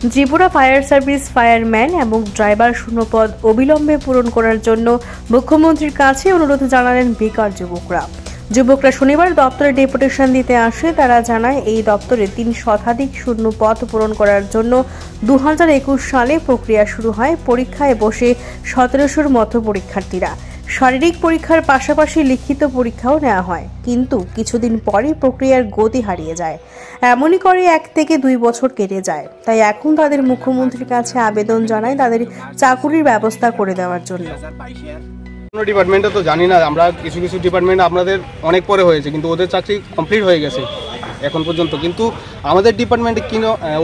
Tripura fire service fireman এবং driver শূন্যপদ অবিলম্বে পূরণ করার জন্য মুখ্যমন্ত্রীর কাছে অনুরোধ জানালেন বেকার যুবকরা শনিবার দপ্তরে ডেপুটেশন দিতে আসে। তারা জানায় এই দপ্তরে 3 শতাধিক শূন্য পদ পূরণ করার জন্য 2021 সালে প্রক্রিয়া শুরু হয়। পরীক্ষায় বসে 1700-র মতো পরীক্ষার্থীরা। শারীরিক পরীক্ষার পাশাপাশি লিখিত পরীক্ষাও নেওয়া হয়, কিন্তু কিছুদিন পরে প্রক্রিয়ার গতি হারিয়ে যায়। এমনই করে 1 থেকে 2 বছর কেটে যায়। তাই এখন তাদের মুখ্যমন্ত্রীর কাছে আবেদন জানায় তাদের চাকুরির ব্যবস্থা করে দেওয়ার জন্য। ডিপার্টমেন্টে তো জানি না, আমরা কিছু কিছু ডিপার্টমেন্ট আপনাদের অনেক পরে হয়েছে, কিন্তু ওদের চাকরি কমপ্লিট হয়ে গেছে এখন পর্যন্ত। কিন্তু আমাদের ডিপার্টমেন্টে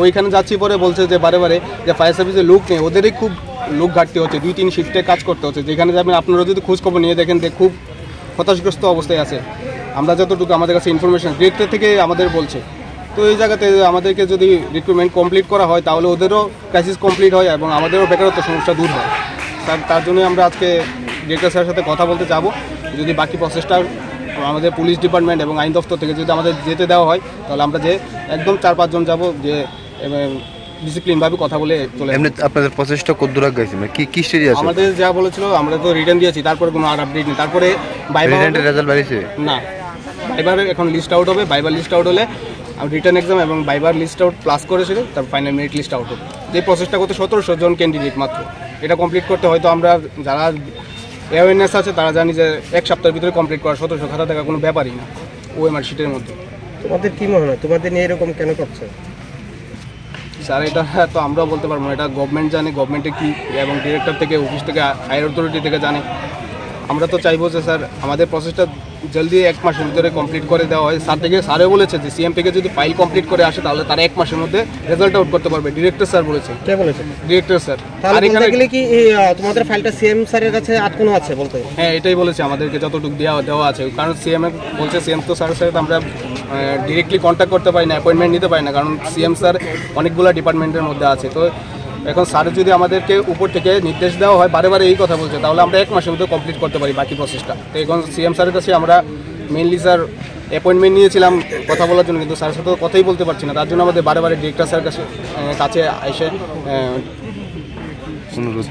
ওইখানে যাচ্ছি পরে বলছে যে বারে যে ফায়ার সার্ভিসের লোক নেই, ওদেরই খুব লোক ঘাটতি হচ্ছে, 2-3 শিফটে কাজ করতে হচ্ছে। যেখানে যাবেন আপনারা যদি খোঁজখবর নিয়ে দেখেন যে খুব হতাশগ্রস্ত অবস্থায় আছে। আমরা যতটুকু আমাদের কাছে ইনফরমেশন ডিরেক্টর থেকে আমাদের বলছে, তো এই জায়গাতে আমাদেরকে যদি রিক্রুটমেন্ট কমপ্লিট করা হয় তাহলে ওদেরও ক্রাইসিস কমপ্লিট হয় এবং আমাদেরও বেকারত্ব সমস্যা দূর হয়। তার জন্যই আমরা আজকে ডিরেক্টর স্যারের সাথে কথা বলতে যাবো। যদি বাকি প্রসেসটা আমাদের পুলিশ ডিপার্টমেন্ট এবং আইন দপ্তর থেকে যদি আমাদের যেতে দেওয়া হয় তাহলে আমরা যে একদম 4-5 জন যাবো, যে ডিসিপ্লিনভাবে কথা বলে চলে। এমনি আপনাদের প্রসেসটা কতদূর গেছে, মানে কি স্টেজে আছে? আমাদের যা বলেছিল আমরা তো রিটার্ন দিয়েছি, তারপরে কোনো আর আপডেট নেই। তারপরে রিটার্নের রেজাল্ট বেরিয়েছে না, বাইবার এখন লিস্ট আউট হবে। বাইবার লিস্ট আউট হলে রিটার্ন এক্সাম এবং বাইবার লিস্ট আউট প্লাস করেছিল, তারপর ফাইনাল মেরিট লিস্ট আউট হবে। যে প্রসেসটা করতে 1700 জন ক্যান্ডিডেট মাত্র, এটা কমপ্লিট করতে হয়তো আমরা যারা অ্যাওয়ারনেস আছে তারা জানি যে 1 সপ্তাহের ভিতরে কমপ্লিট করা 1700 খাতা থাকা কোনো ব্যাপারই না ওএমআর শিটের মধ্যে। তোমাদের কি মনে হয় তোমাদের নিয়ে এরকম কেন করছে স্যার? এটা তো আমরাও বলতে পারবো না, এটা গভর্নমেন্ট জানে, গভর্নমেন্টে কি এবং ডিরেক্টর থেকে অফিস থেকে হায়ার অথরিটি থেকে জানে। আমরা তো চাইবো যে স্যার আমাদের প্রসেসটা জলদি 1 মাসের ভিতরে কমপ্লিট করে দেওয়া হয়। স্যারও বলেছে যে সিএম থেকে যদি ফাইল কমপ্লিট করে আসে তাহলে তারা 1 মাসের মধ্যে রেজাল্ট আউট করতে পারবে। ডিরেক্টর স্যার বলেছে। কে বলেছে? Director sir. আর এখানে গেলে কি তোমাদের ফাইলটা সিএম স্যারের কাছে আটকানো আছে বলতে? হ্যাঁ, এটাই বলেছে আমাদেরকে, যতটুকু দেওয়া আছে। কারণ সিএম বলছে, সিএম তো স্যারের সাথে আমরা ডিরেক্টলি কন্ট্যাক্ট করতে পারি না, অ্যাপয়েন্টমেন্ট নিতে পারি না, কারণ সিএম স্যার অনেকগুলো ডিপার্টমেন্টের মধ্যে আছে। তো এখন স্যারের যদি আমাদেরকে উপর থেকে নির্দেশ দেওয়া হয়, বারে এই কথা বলছে, তাহলে আমরা 1 মাসের মধ্যে কমপ্লিট করতে পারি বাকি প্রসেসটা। তো এখন সিএম স্যারের কাছে আমরা মেইনলি স্যার অ্যাপয়েন্টমেন্ট নিয়েছিলাম কথা বলার জন্য, কিন্তু স্যারের সাথে কথাই বলতে পারছি না। তার জন্য আমাদের বারে ডিরেক্টর স্যারের কাছে এসে অনুরোধ।